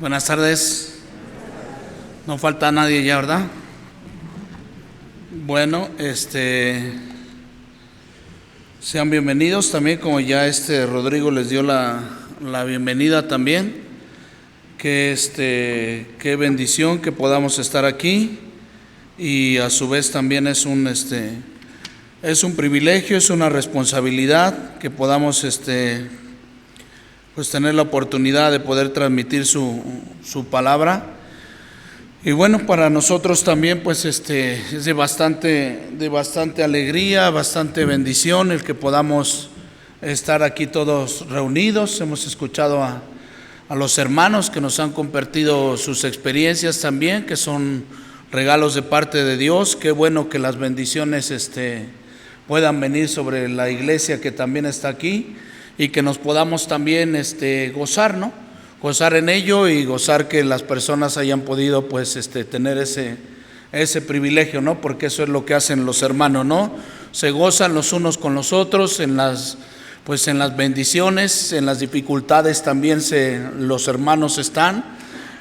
Buenas tardes. No falta nadie ya, ¿verdad? Bueno, sean bienvenidos también, como ya Rodrigo les dio la bienvenida también. Qué bendición que podamos estar aquí, y a su vez también es un privilegio, es una responsabilidad que podamos pues tener la oportunidad de poder transmitir su palabra. Y bueno, para nosotros también pues es de bastante alegría, bastante bendición el que podamos estar aquí todos reunidos. Hemos escuchado a los hermanos que nos han compartido sus experiencias también, que son regalos de parte de Dios. Qué bueno que las bendiciones puedan venir sobre la iglesia que también está aquí, y que nos podamos también gozar, ¿no? Gozar en ello, y gozar que las personas hayan podido pues tener ese privilegio, ¿no? Porque eso es lo que hacen los hermanos, ¿no? Se gozan los unos con los otros en las bendiciones, en las dificultades también los hermanos están.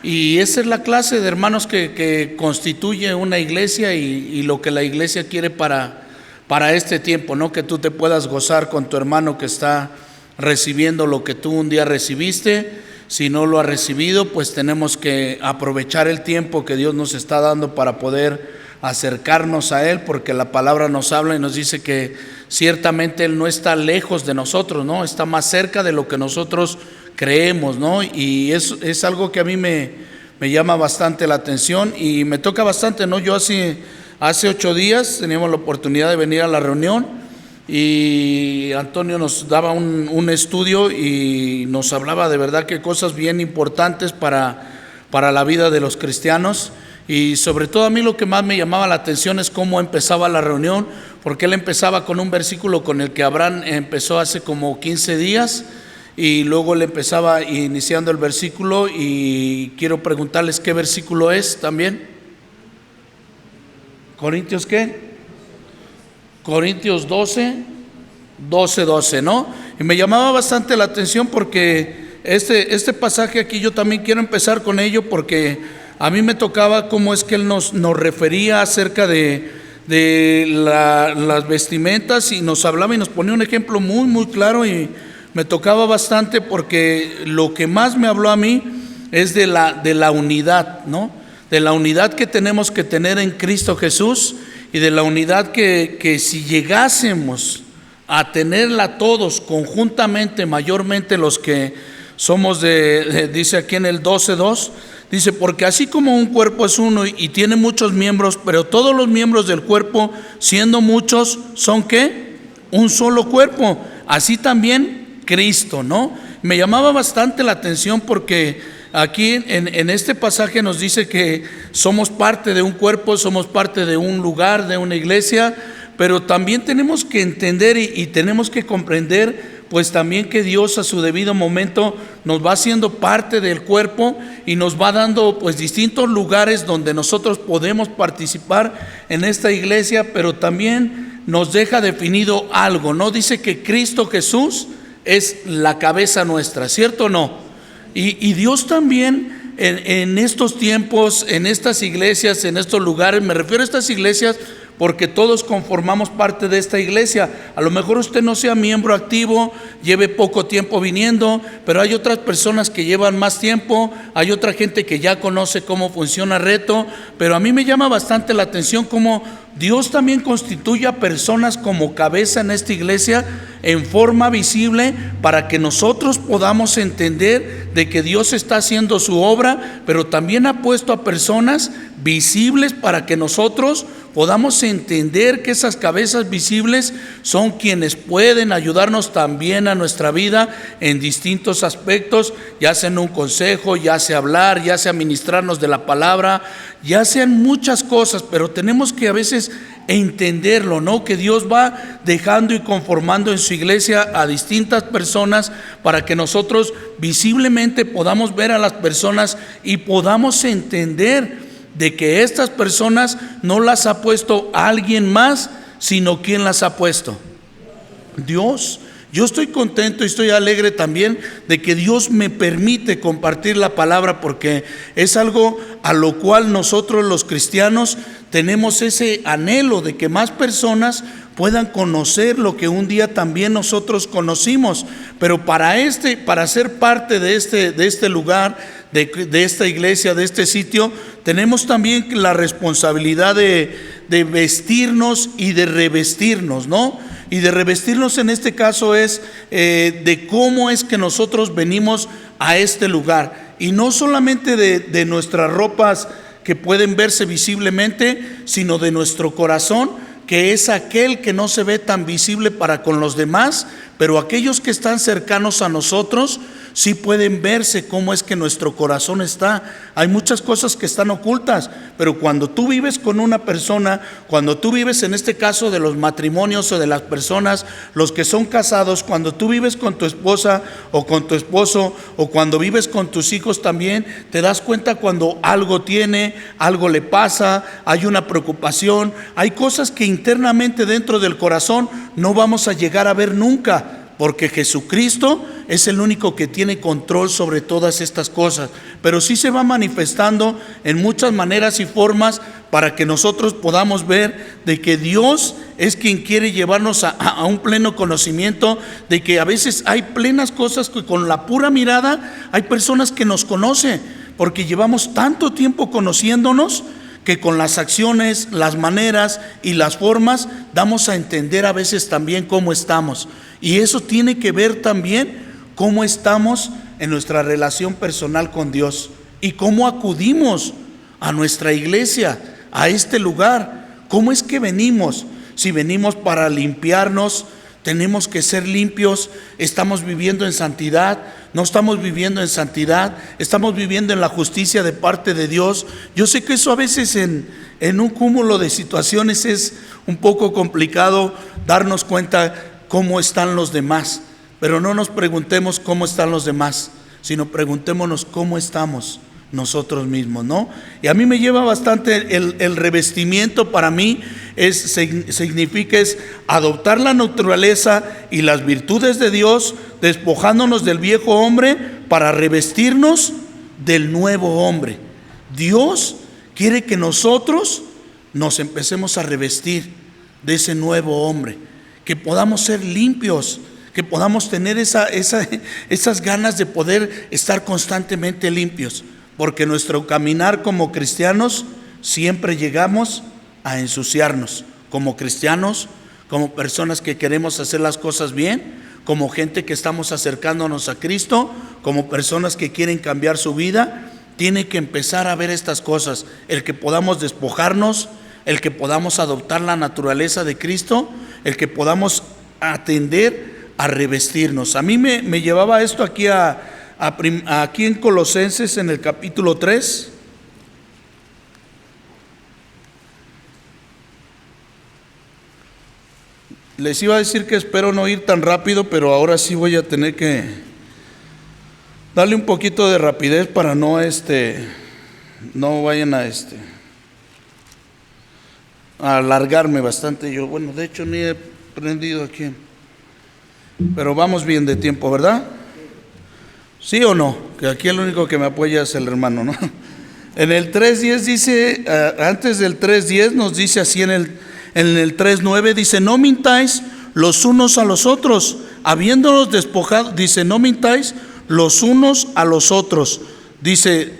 Y esa es la clase de hermanos que constituye una iglesia, y lo que la iglesia quiere para este tiempo, ¿no? Que tú te puedas gozar con tu hermano que está recibiendo lo que tú un día recibiste. Si no lo ha recibido, pues tenemos que aprovechar el tiempo que Dios nos está dando para poder acercarnos a Él, porque la palabra nos habla y nos dice que ciertamente Él no está lejos de nosotros, ¿no? Está más cerca de lo que nosotros creemos, ¿no? Y es algo que a mí me llama bastante la atención y me toca bastante, ¿no? Yo hace 8 días teníamos la oportunidad de venir a la reunión, y Antonio nos daba un estudio y nos hablaba de verdad que cosas bien importantes para la vida de los cristianos. Y sobre todo a mí lo que más me llamaba la atención es cómo empezaba la reunión, porque él empezaba con un versículo con el que Abraham empezó hace como 15 días, y luego le empezaba iniciando el versículo, y quiero preguntarles qué versículo es también. ¿Corintios qué? Corintios 12, ¿no? Y me llamaba bastante la atención porque este pasaje aquí yo también quiero empezar con ello, porque a mí me tocaba cómo es que él nos refería acerca de las vestimentas, y nos hablaba y nos ponía un ejemplo muy, muy claro, y me tocaba bastante porque lo que más me habló a mí es de la unidad, ¿no? De la unidad que tenemos que tener en Cristo Jesús, y de la unidad que si llegásemos a tenerla todos conjuntamente, mayormente los que somos dice aquí en el 12:2, dice: porque así como un cuerpo es uno y tiene muchos miembros, pero todos los miembros del cuerpo, siendo muchos, son ¿qué? Un solo cuerpo. Así también Cristo, ¿no? Me llamaba bastante la atención porque aquí en este pasaje nos dice que somos parte de un cuerpo, somos parte de un lugar, de una iglesia, pero también tenemos que entender y tenemos que comprender pues también que Dios a su debido momento nos va haciendo parte del cuerpo, y nos va dando pues distintos lugares donde nosotros podemos participar en esta iglesia, pero también nos deja definido algo, ¿no? Dice que Cristo Jesús es la cabeza nuestra, ¿cierto o no? Y Dios también en estos tiempos, en estas iglesias, en estos lugares, me refiero a estas iglesias porque todos conformamos parte de esta iglesia. A lo mejor usted no sea miembro activo, lleve poco tiempo viniendo, pero hay otras personas que llevan más tiempo, hay otra gente que ya conoce cómo funciona Reto, pero a mí me llama bastante la atención cómo Dios también constituye a personas como cabeza en esta iglesia en forma visible, para que nosotros podamos entender de que Dios está haciendo su obra, pero también ha puesto a personas visibles para que nosotros podamos entender que esas cabezas visibles son quienes pueden ayudarnos también a nuestra vida en distintos aspectos, ya sea en un consejo, ya sea hablar, ya sea ministrarnos de la palabra, ya sean muchas cosas, pero tenemos que a veces entenderlo, ¿no? Que Dios va dejando y conformando en su iglesia a distintas personas para que nosotros visiblemente podamos ver a las personas y podamos entender de que estas personas no las ha puesto alguien más, sino quien las ha puesto, Dios. Yo estoy contento y estoy alegre también de que Dios me permite compartir la palabra, porque es algo a lo cual nosotros los cristianos tenemos ese anhelo de que más personas puedan conocer lo que un día también nosotros conocimos. Pero para ser parte de este lugar, de esta iglesia, de este sitio, tenemos también la responsabilidad de vestirnos y de revestirnos, ¿no? Y de revestirnos en este caso es de cómo es que nosotros venimos a este lugar. Y no solamente de nuestras ropas que pueden verse visiblemente, sino de nuestro corazón, que es aquel que no se ve tan visible para con los demás, pero aquellos que están cercanos a nosotros sí pueden verse cómo es que nuestro corazón está. Hay muchas cosas que están ocultas, pero cuando tú vives con una persona, cuando tú vives en este caso de los matrimonios o de las personas, los que son casados, cuando tú vives con tu esposa o con tu esposo, o cuando vives con tus hijos también, te das cuenta cuando algo tiene, algo le pasa, hay una preocupación, hay cosas que internamente dentro del corazón no vamos a llegar a ver nunca, porque Jesucristo es el único que tiene control sobre todas estas cosas. Pero sí se va manifestando en muchas maneras y formas para que nosotros podamos ver de que Dios es quien quiere llevarnos a un pleno conocimiento, de que a veces hay plenas cosas que con la pura mirada hay personas que nos conocen, porque llevamos tanto tiempo conociéndonos, que con las acciones, las maneras y las formas damos a entender a veces también cómo estamos. Y eso tiene que ver también cómo estamos en nuestra relación personal con Dios y cómo acudimos a nuestra iglesia, a este lugar. ¿Cómo es que venimos? Si venimos para limpiarnos, tenemos que ser limpios. Estamos viviendo en santidad, no estamos viviendo en santidad, estamos viviendo en la justicia de parte de Dios. Yo sé que eso a veces en un cúmulo de situaciones es un poco complicado darnos cuenta cómo están los demás, pero no nos preguntemos cómo están los demás, sino preguntémonos cómo estamos nosotros mismos, ¿no? Y a mí me lleva bastante el revestimiento. Para mí significa adoptar la naturaleza y las virtudes de Dios, despojándonos del viejo hombre para revestirnos del nuevo hombre. Dios quiere que nosotros nos empecemos a revestir de ese nuevo hombre, que podamos ser limpios, que podamos tener esas ganas de poder estar constantemente limpios, porque nuestro caminar como cristianos siempre llegamos a ensuciarnos, como cristianos, como personas que queremos hacer las cosas bien, como gente que estamos acercándonos a Cristo, como personas que quieren cambiar su vida. Tiene que empezar a ver estas cosas, el que podamos despojarnos, el que podamos adoptar la naturaleza de Cristo, el que podamos atender a revestirnos. A mí me llevaba esto aquí aquí en Colosenses, en el capítulo 3. Les iba a decir que espero no ir tan rápido, pero ahora sí voy a tener que darle un poquito de rapidez para no vayan a alargarme bastante. Yo, bueno, de hecho ni he prendido aquí, pero vamos bien de tiempo, ¿verdad? ¿Sí o no? Que aquí el único que me apoya es el hermano, ¿no? En el 3.10 dice, antes del 3.10 nos dice así en el 3.9, dice: no mintáis los unos a los otros, habiéndolos despojado. Dice: no mintáis los unos a los otros. Dice,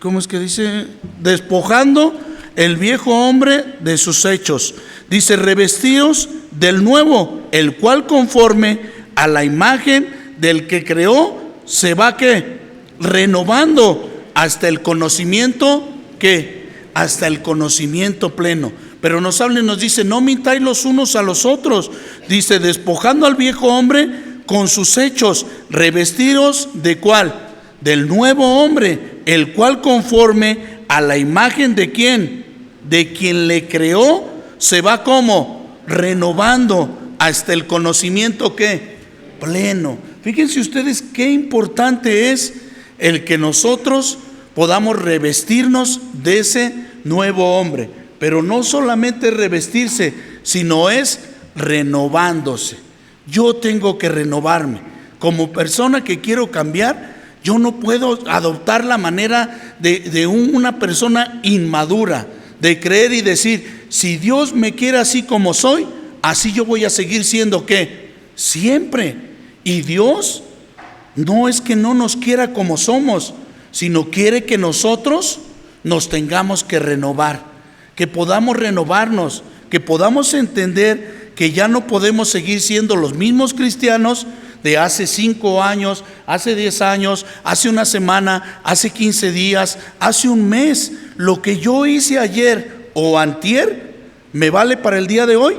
¿cómo es que dice? Despojando el viejo hombre de sus hechos. Dice: revestidos del nuevo, el cual conforme a la imagen del que creó, se va ¿qué? Renovando hasta el conocimiento ¿qué? Hasta el conocimiento pleno. Pero nos habla y nos dice: no mintáis los unos a los otros. Dice: despojando al viejo hombre con sus hechos, revestidos ¿de cuál? Del nuevo hombre, el cual conforme a la imagen de ¿quién? De quien le creó, se va ¿cómo? Renovando hasta el conocimiento ¿qué? Pleno. Fíjense ustedes qué importante es el que nosotros podamos revestirnos de ese nuevo hombre. Pero no solamente revestirse, sino es renovándose. Yo tengo que renovarme. Como persona que quiero cambiar, yo no puedo adoptar la manera de una persona inmadura, de creer y decir, si Dios me quiere así como soy, así yo voy a seguir siendo ¿qué? Siempre. Y Dios no es que no nos quiera como somos, sino quiere que nosotros nos tengamos que renovar, que podamos renovarnos, que podamos entender que ya no podemos seguir siendo los mismos cristianos de hace 5 años, hace 10 años, hace una semana, hace 15 días, hace un mes. Lo que yo hice ayer o antier, ¿me vale para el día de hoy?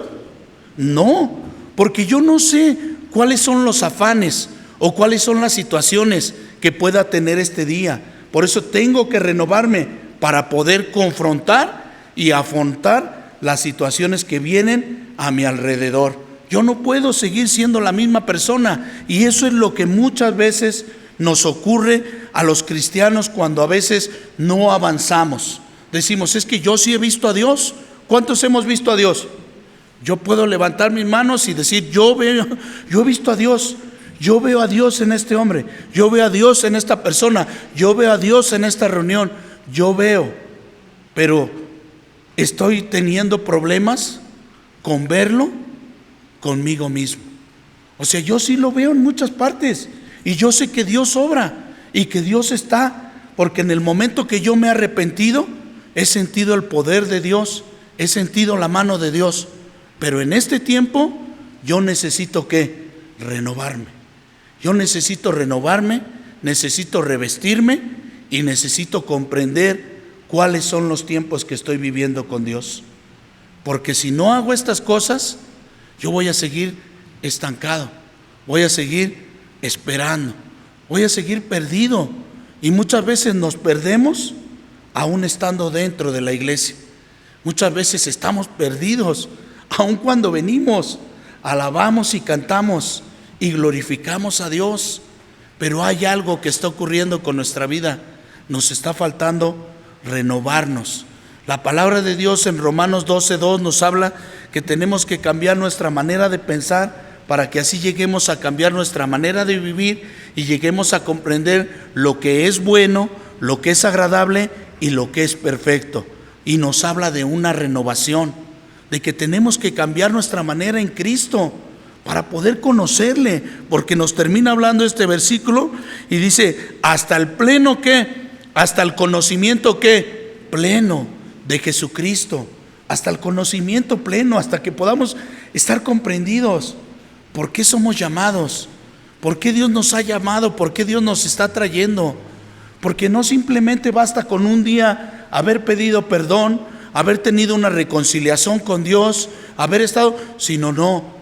No, porque yo no sé cuáles son los afanes o cuáles son las situaciones que pueda tener este día. Por eso tengo que renovarme para poder confrontar y afrontar las situaciones que vienen a mi alrededor. Yo no puedo seguir siendo la misma persona, y eso es lo que muchas veces nos ocurre a los cristianos cuando a veces no avanzamos. Decimos, es que yo sí he visto a Dios. ¿Cuántos hemos visto a Dios? Yo puedo levantar mis manos y decir, yo he visto a Dios. Yo veo a Dios en este hombre, yo veo a Dios en esta persona, yo veo a Dios en esta reunión, yo veo, pero estoy teniendo problemas con verlo conmigo mismo. O sea, yo sí lo veo en muchas partes y yo sé que Dios obra y que Dios está, porque en el momento que yo me he arrepentido, he sentido el poder de Dios, he sentido la mano de Dios, pero en este tiempo yo necesito ¿qué? Renovarme. Yo necesito renovarme, necesito revestirme y necesito comprender cuáles son los tiempos que estoy viviendo con Dios. Porque si no hago estas cosas, yo voy a seguir estancado, voy a seguir esperando, voy a seguir perdido. Y muchas veces nos perdemos aún estando dentro de la iglesia. Muchas veces estamos perdidos, aun cuando venimos, alabamos y cantamos y glorificamos a Dios, pero hay algo que está ocurriendo con nuestra vida. Nos está faltando renovarnos. La palabra de Dios en Romanos 12:2 nos habla que tenemos que cambiar nuestra manera de pensar para que así lleguemos a cambiar nuestra manera de vivir y lleguemos a comprender lo que es bueno, lo que es agradable y lo que es perfecto. Y nos habla de una renovación, de que tenemos que cambiar nuestra manera en Cristo para poder conocerle, porque nos termina hablando este versículo y dice, hasta el pleno ¿qué? Hasta el conocimiento ¿qué? Pleno de Jesucristo, hasta el conocimiento pleno, hasta que podamos estar comprendidos. ¿Por qué somos llamados? ¿Por qué Dios nos ha llamado? ¿Por qué Dios nos está trayendo? Porque no simplemente basta con un día haber pedido perdón, haber tenido una reconciliación con Dios, haber estado, sino no.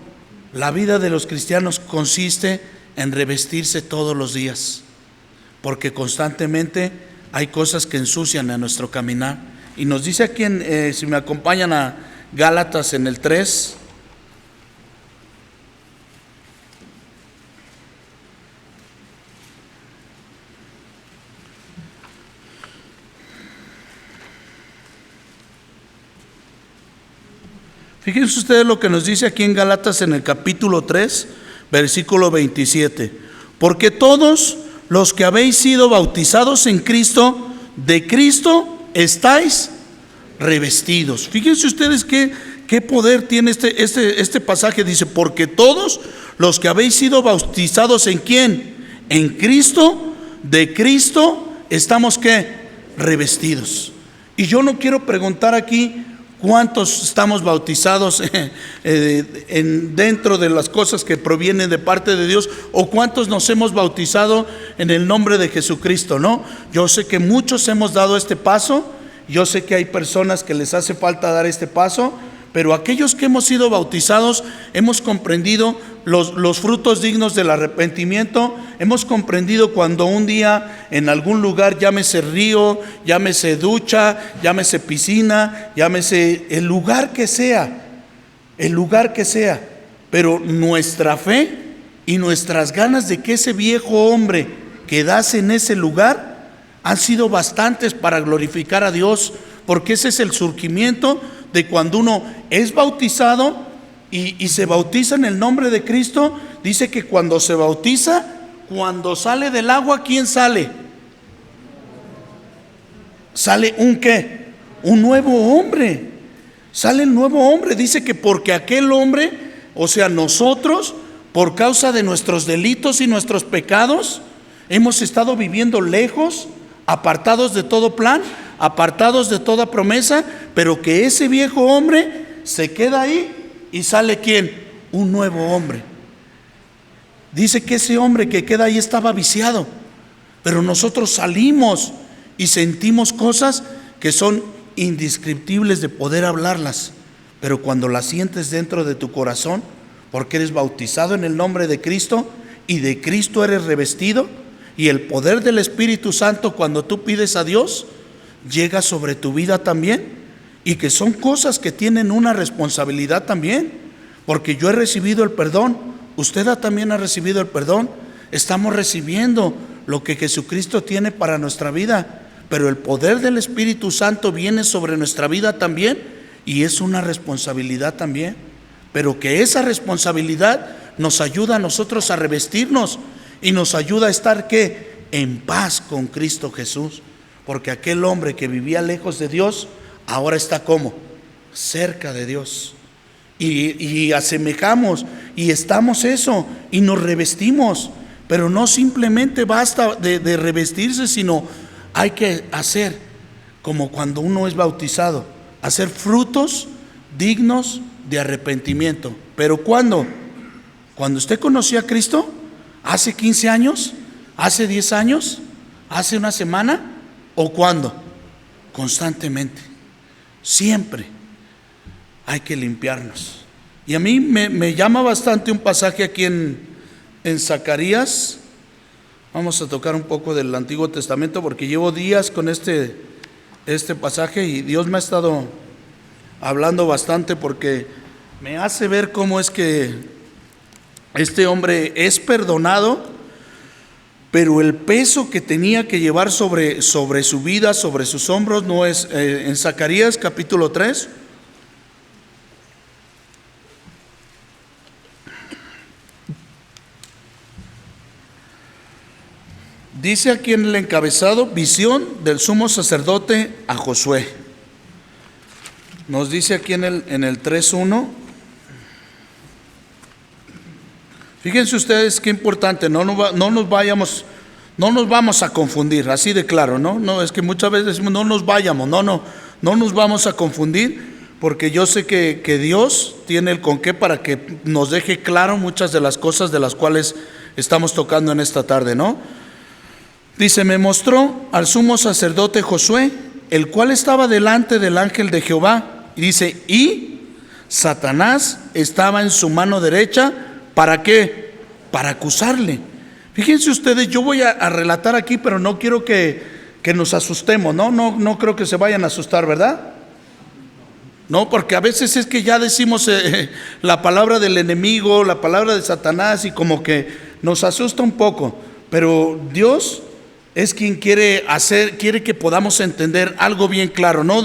La vida de los cristianos consiste en revestirse todos los días, porque constantemente hay cosas que ensucian a nuestro caminar. Y nos dice aquí, si me acompañan a Gálatas en el 3. Fíjense ustedes lo que nos dice aquí en Gálatas en el capítulo 3, versículo 27. Porque todos los que habéis sido bautizados en Cristo, de Cristo estáis revestidos. Fíjense ustedes qué poder tiene este pasaje. Dice, porque todos los que habéis sido bautizados ¿en quién? En Cristo, de Cristo estamos ¿qué? Revestidos. Y yo no quiero preguntar aquí ¿cuántos estamos bautizados dentro de las cosas que provienen de parte de Dios? ¿O cuántos nos hemos bautizado en el nombre de Jesucristo? No, yo sé que muchos hemos dado este paso. Yo sé que hay personas que les hace falta dar este paso, pero aquellos que hemos sido bautizados hemos comprendido los frutos dignos del arrepentimiento. Hemos comprendido cuando un día en algún lugar, llámese río, llámese ducha, llámese piscina, llámese el lugar que sea, pero nuestra fe y nuestras ganas de que ese viejo hombre quedase en ese lugar han sido bastantes para glorificar a Dios, porque ese es el surgimiento de cuando uno es bautizado y se bautiza en el nombre de Cristo, dice que cuando se bautiza, cuando sale del agua, ¿quién sale? Sale un ¿qué? Un nuevo hombre. Sale el nuevo hombre. Dice que porque aquel hombre, o sea, nosotros, por causa de nuestros delitos y nuestros pecados, hemos estado viviendo lejos, apartados de todo plan, apartados de toda promesa, pero que ese viejo hombre se queda ahí y sale ¿quién? Un nuevo hombre. Dice que ese hombre que queda ahí estaba viciado, pero nosotros salimos y sentimos cosas que son indescriptibles de poder hablarlas, pero cuando las sientes dentro de tu corazón, porque eres bautizado en el nombre de Cristo y de Cristo eres revestido, y el poder del Espíritu Santo cuando tú pides a Dios llega sobre tu vida también, y que son cosas que tienen una responsabilidad también, porque yo he recibido el perdón, usted también ha recibido el perdón, estamos recibiendo lo que Jesucristo tiene para nuestra vida, pero el poder del Espíritu Santo viene sobre nuestra vida también, y es una responsabilidad también, pero que esa responsabilidad nos ayuda a nosotros a revestirnos y nos ayuda a estar ¿qué? En paz con Cristo Jesús, porque aquel hombre que vivía lejos de Dios ahora está ¿cómo? Cerca de Dios, y asemejamos y estamos eso y nos revestimos, pero no simplemente basta de revestirse, sino hay que hacer como cuando uno es bautizado, hacer frutos dignos de arrepentimiento. ¿Pero cuándo? Cuando usted conoció a Cristo, hace 15 años, hace 10 años, hace una semana, ¿o cuándo? Constantemente, siempre hay que limpiarnos. Y a mí me llama bastante un pasaje aquí en Zacarías. Vamos a tocar un poco del Antiguo Testamento porque llevo días con este pasaje y Dios me ha estado hablando bastante, porque me hace ver cómo es que este hombre es perdonado, pero el peso que tenía que llevar sobre su vida, sobre sus hombros, no es. En Zacarías capítulo 3, dice aquí en el encabezado, visión del sumo sacerdote a Josué. Nos dice aquí en el 3:1. Fíjense ustedes qué importante, no nos vamos a confundir, así de claro, no es que muchas veces decimos no nos nos vamos a confundir, porque yo sé que Dios tiene el con qué para que nos deje claro muchas de las cosas de las cuales estamos tocando en esta tarde, ¿no? Dice, me mostró al sumo sacerdote Josué, el cual estaba delante del ángel de Jehová, y dice, y Satanás estaba en su mano derecha. ¿Para qué? Para acusarle. Fíjense ustedes, yo voy a relatar aquí, pero no quiero que nos asustemos, no creo que se vayan a asustar, ¿verdad? No, porque a veces es que ya decimos la palabra del enemigo, la palabra de Satanás, y como que nos asusta un poco, pero Dios es quien quiere que podamos entender algo bien claro, ¿no?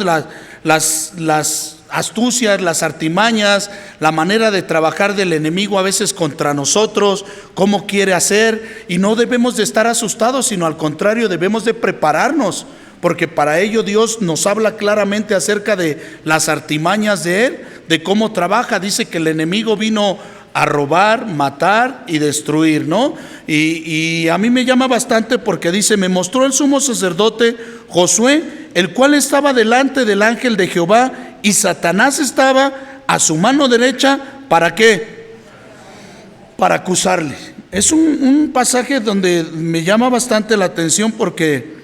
Las astucias, las artimañas, la manera de trabajar del enemigo a veces contra nosotros, cómo quiere hacer, y no debemos de estar asustados, sino al contrario, debemos de prepararnos, porque para ello Dios nos habla claramente acerca de las artimañas de Él, de cómo trabaja. Dice que el enemigo vino a robar, matar y destruir, ¿no? Y a mí me llama bastante porque dice, me mostró el sumo sacerdote Josué, el cual estaba delante del ángel de Jehová, y Satanás estaba a su mano derecha. ¿Para qué? Para acusarle. Es un pasaje donde me llama bastante la atención, porque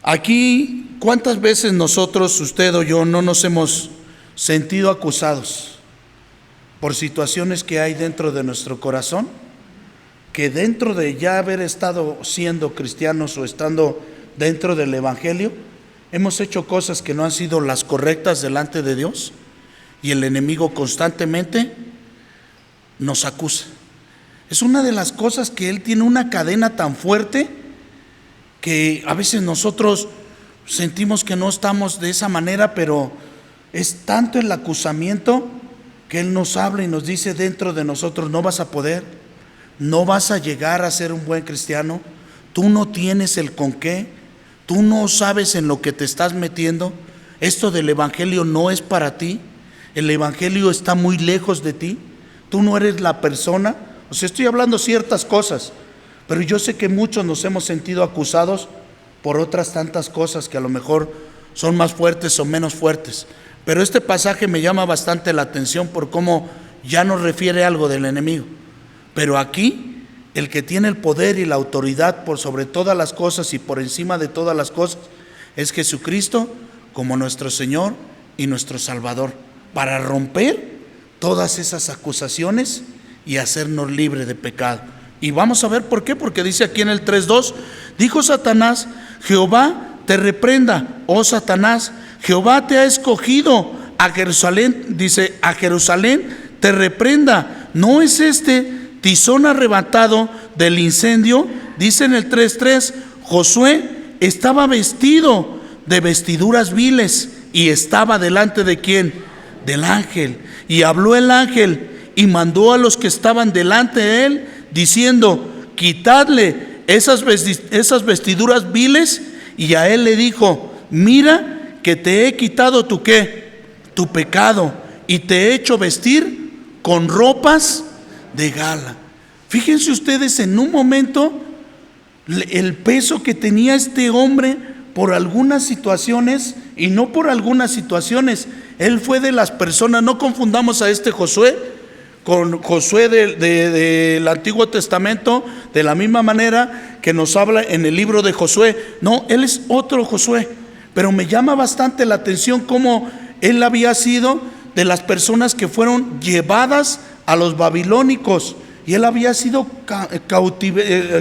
aquí, ¿cuántas veces nosotros, usted o yo, no nos hemos sentido acusados por situaciones que hay dentro de nuestro corazón? Que dentro de ya haber estado siendo cristianos o estando dentro del Evangelio, hemos hecho cosas que no han sido las correctas delante de Dios, y el enemigo constantemente nos acusa. Es una de las cosas que él tiene una cadena tan fuerte que a veces nosotros sentimos que no estamos de esa manera, pero es tanto el acusamiento que Él nos habla y nos dice dentro de nosotros: no vas a poder, no vas a llegar a ser un buen cristiano, tú no tienes el con qué, tú no sabes en lo que te estás metiendo, esto del evangelio no es para ti, el evangelio está muy lejos de ti, tú no eres la persona. O sea, estoy hablando ciertas cosas, pero yo sé que muchos nos hemos sentido acusados por otras tantas cosas que a lo mejor son más fuertes o menos fuertes. Pero este pasaje me llama bastante la atención por cómo ya nos refiere algo del enemigo. Pero aquí, el que tiene el poder y la autoridad por sobre todas las cosas y por encima de todas las cosas, es Jesucristo como nuestro Señor y nuestro Salvador, para romper todas esas acusaciones y hacernos libres de pecado. Y vamos a ver por qué, porque dice aquí en el 3:2, dijo Satanás: Jehová te reprenda, oh Satanás, Jehová te ha escogido a Jerusalén, dice, a Jerusalén te reprenda, ¿no es este tizón arrebatado del incendio? Dice en el 3:3, Josué estaba vestido de vestiduras viles y estaba delante de ¿quién? Del ángel. Y habló el ángel y mandó a los que estaban delante de él, diciendo: quitadle esas vestiduras viles. Y a él le dijo: mira que te he quitado tu ¿qué? Tu pecado, y te he hecho vestir con ropas de gala. Fíjense ustedes en un momento el peso que tenía este hombre por algunas situaciones, y no por algunas situaciones. Él fue de las personas, no confundamos a este Josué con Josué del Antiguo Testamento, de la misma manera que nos habla en el libro de Josué. No, él es otro Josué, pero me llama bastante la atención cómo él había sido de las personas que fueron llevadas a los babilónicos, y él había sido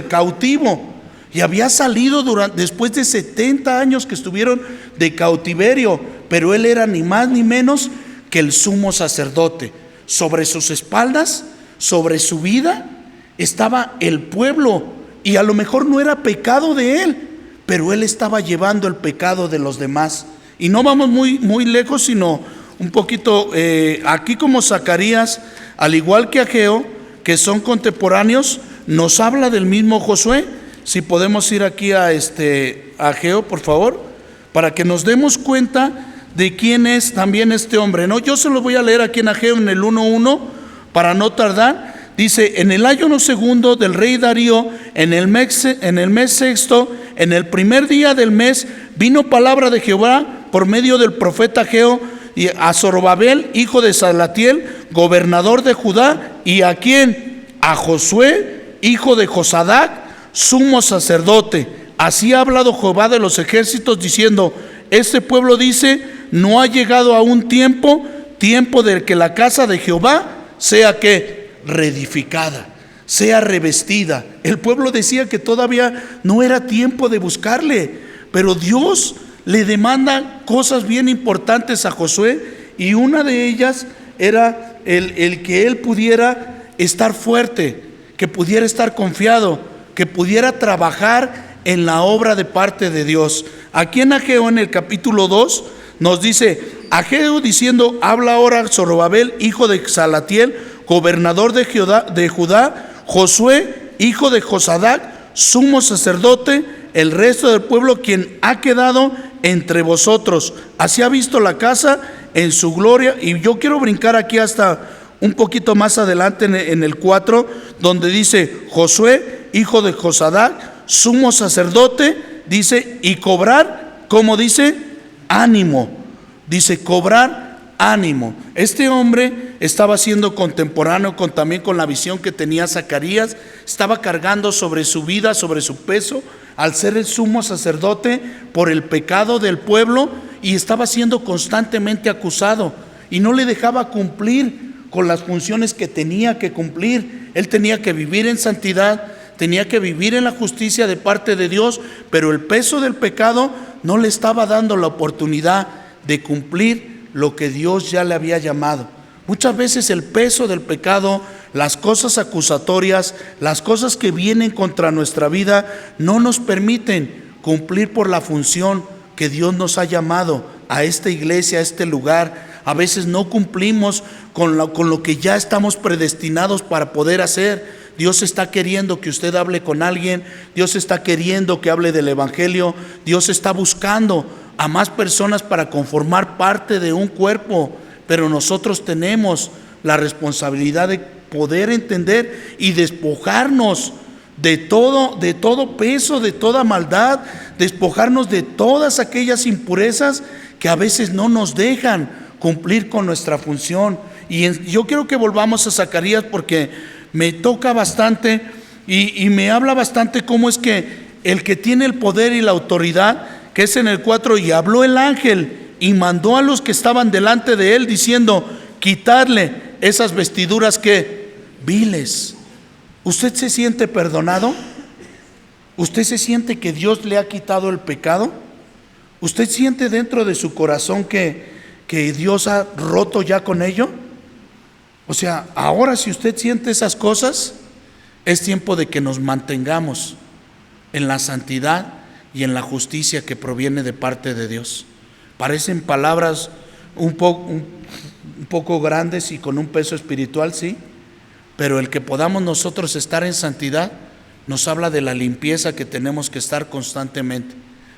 cautivo, y había salido después de 70 años que estuvieron de cautiverio, pero él era ni más ni menos que el sumo sacerdote. Sobre sus espaldas, sobre su vida, estaba el pueblo, y a lo mejor no era pecado de él, pero él estaba llevando el pecado de los demás. Y no vamos muy lejos, sino un poquito aquí, como Zacarías, al igual que Ageo, que son contemporáneos, nos habla del mismo Josué. Si podemos ir aquí a Ageo, por favor, para que nos demos cuenta de quién es también este hombre, ¿no? Yo se lo voy a leer aquí en Ageo, en el 1:1, para no tardar. Dice: en el año segundo del rey Darío, en el mes sexto, en el primer día del mes, vino palabra de Jehová por medio del profeta Ageo a Zorobabel, hijo de Salatiel, gobernador de Judá, y ¿a quién? A Josué, hijo de Josadac, sumo sacerdote. Así ha hablado Jehová de los ejércitos, diciendo: este pueblo dice: no ha llegado aún tiempo de que la casa de Jehová sea que reedificada, sea revestida. El pueblo decía que todavía no era tiempo de buscarle, pero Dios le demanda cosas bien importantes a Josué, y una de ellas era el que él pudiera estar fuerte, que pudiera estar confiado, que pudiera trabajar en la obra de parte de Dios. Aquí en Ageo, en el capítulo 2, nos dice: Ageo diciendo, habla ahora Zorobabel, hijo de Salatiel, gobernador de Judá, Josué, hijo de Josadac, sumo sacerdote, el resto del pueblo, quien ha quedado entre vosotros. Así ha visto la casa en su gloria. Y yo quiero brincar aquí hasta un poquito más adelante en el 4, donde dice: Josué, hijo de Josadac, sumo sacerdote, dice, y cobrar, ¿cómo dice? Ánimo. Dice: cobrar ánimo. Este hombre estaba siendo contemporáneo también con la visión que tenía Zacarías. Estaba cargando sobre su vida, sobre su peso, al ser el sumo sacerdote, por el pecado del pueblo, y estaba siendo constantemente acusado, y no le dejaba cumplir con las funciones que tenía que cumplir. Él tenía que vivir en santidad, tenía que vivir en la justicia de parte de Dios, pero el peso del pecado no le estaba dando la oportunidad de cumplir lo que Dios ya le había llamado. Muchas veces el peso del pecado, las cosas acusatorias, las cosas que vienen contra nuestra vida, no nos permiten cumplir por la función que Dios nos ha llamado a esta iglesia, a este lugar, a veces no cumplimos con lo que ya estamos predestinados para poder hacer. Dios está queriendo que usted hable con alguien, Dios está queriendo que hable del evangelio, Dios está buscando a más personas para conformar parte de un cuerpo, pero nosotros tenemos la responsabilidad de poder entender y despojarnos de todo peso, de toda maldad, despojarnos de todas aquellas impurezas que a veces no nos dejan cumplir con nuestra función. Y yo quiero que volvamos a Zacarías porque me toca bastante y me habla bastante cómo es que el que tiene el poder y la autoridad, que es en el 4, y habló el ángel y mandó a los que estaban delante de él diciendo: quitarle esas vestiduras que viles. ¿Usted se siente perdonado? ¿Usted se siente que Dios le ha quitado el pecado? ¿Usted siente dentro de su corazón que Dios ha roto ya con ello? O sea, ahora si usted siente esas cosas, es tiempo de que nos mantengamos en la santidad y en la justicia que proviene de parte de Dios. Parecen palabras un poco grandes y con un peso espiritual, sí, pero el que podamos nosotros estar en santidad nos habla de la limpieza que tenemos que estar constantemente,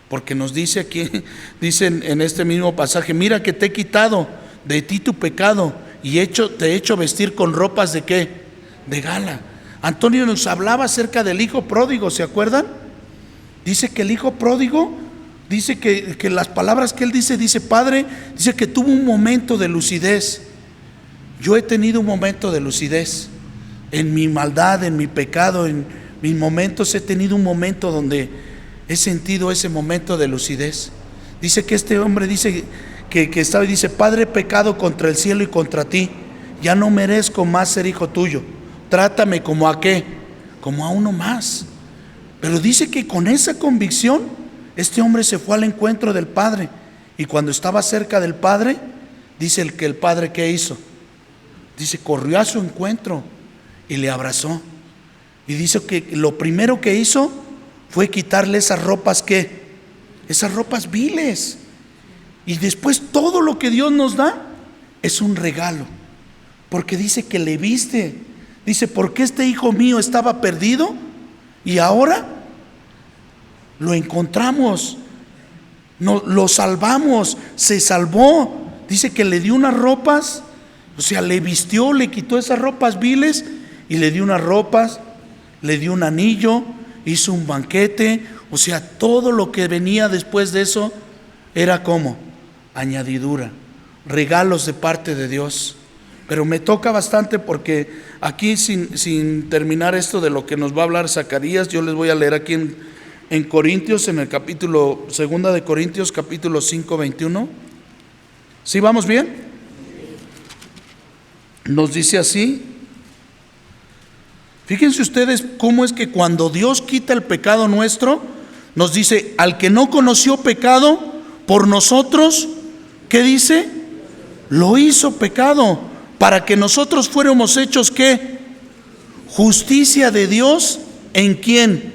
porque nos dice aquí, dicen en este mismo pasaje: mira que te he quitado de ti tu pecado y te he hecho vestir con ropas de ¿qué? De gala. Antonio nos hablaba acerca del hijo pródigo, ¿se acuerdan? Dice que el hijo pródigo, dice que las palabras que él dice: Padre, dice que tuvo un momento de lucidez. Yo he tenido un momento de lucidez en mi maldad, en mi pecado, en mis momentos he tenido un momento donde he sentido ese momento de lucidez. Dice que este hombre dice que estaba y dice: Padre, he pecado contra el cielo y contra ti, ya no merezco más ser hijo tuyo, trátame como a ¿qué? Como a uno más. Pero dice que con esa convicción este hombre se fue al encuentro del Padre, y cuando estaba cerca del Padre, dice que el Padre ¿qué hizo? Dice, corrió a su encuentro y le abrazó, y dice que lo primero que hizo fue quitarle esas ropas ¿qué? Esas ropas viles. Y después todo lo que Dios nos da es un regalo, porque dice que le viste. Dice: porque este hijo mío estaba perdido y ahora lo encontramos, lo salvamos, se salvó. Dice que le dio unas ropas, o sea, le vistió, le quitó esas ropas viles y le dio unas ropas, le dio un anillo, hizo un banquete. O sea, todo lo que venía después de eso era como añadidura, regalos de parte de Dios. Pero me toca bastante porque aquí, sin terminar esto de lo que nos va a hablar Zacarías, yo les voy a leer aquí en Corintios, en el capítulo 2 de Corintios, capítulo 5, 21. ¿Sí vamos bien? Nos dice así. Fíjense ustedes cómo es que cuando Dios quita el pecado nuestro, nos dice: al que no conoció pecado, por nosotros, ¿qué dice? Lo hizo pecado, para que nosotros fuéramos hechos ¿qué? Justicia de Dios. ¿En quién?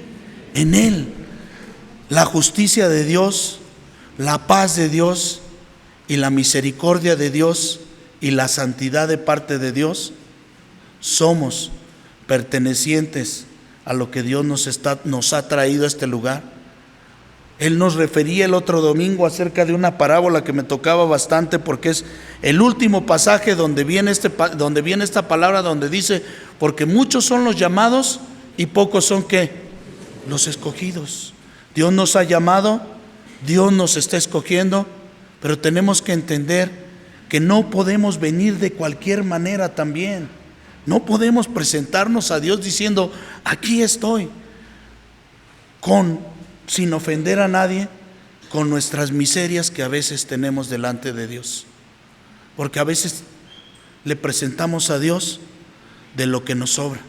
En Él. La justicia de Dios, la paz de Dios y la misericordia de Dios y la santidad de parte de Dios, somos pertenecientes a lo que Dios nos ha traído a este lugar. Él nos refería el otro domingo acerca de una parábola que me tocaba bastante, porque es el último pasaje donde viene esta palabra, donde dice: porque muchos son los llamados y pocos son ¿qué? Los escogidos. Dios nos ha llamado, Dios nos está escogiendo, pero tenemos que entender que no podemos venir de cualquier manera también. No podemos presentarnos a Dios diciendo: aquí estoy, sin ofender a nadie, con nuestras miserias que a veces tenemos delante de Dios. Porque a veces le presentamos a Dios de lo que nos sobra,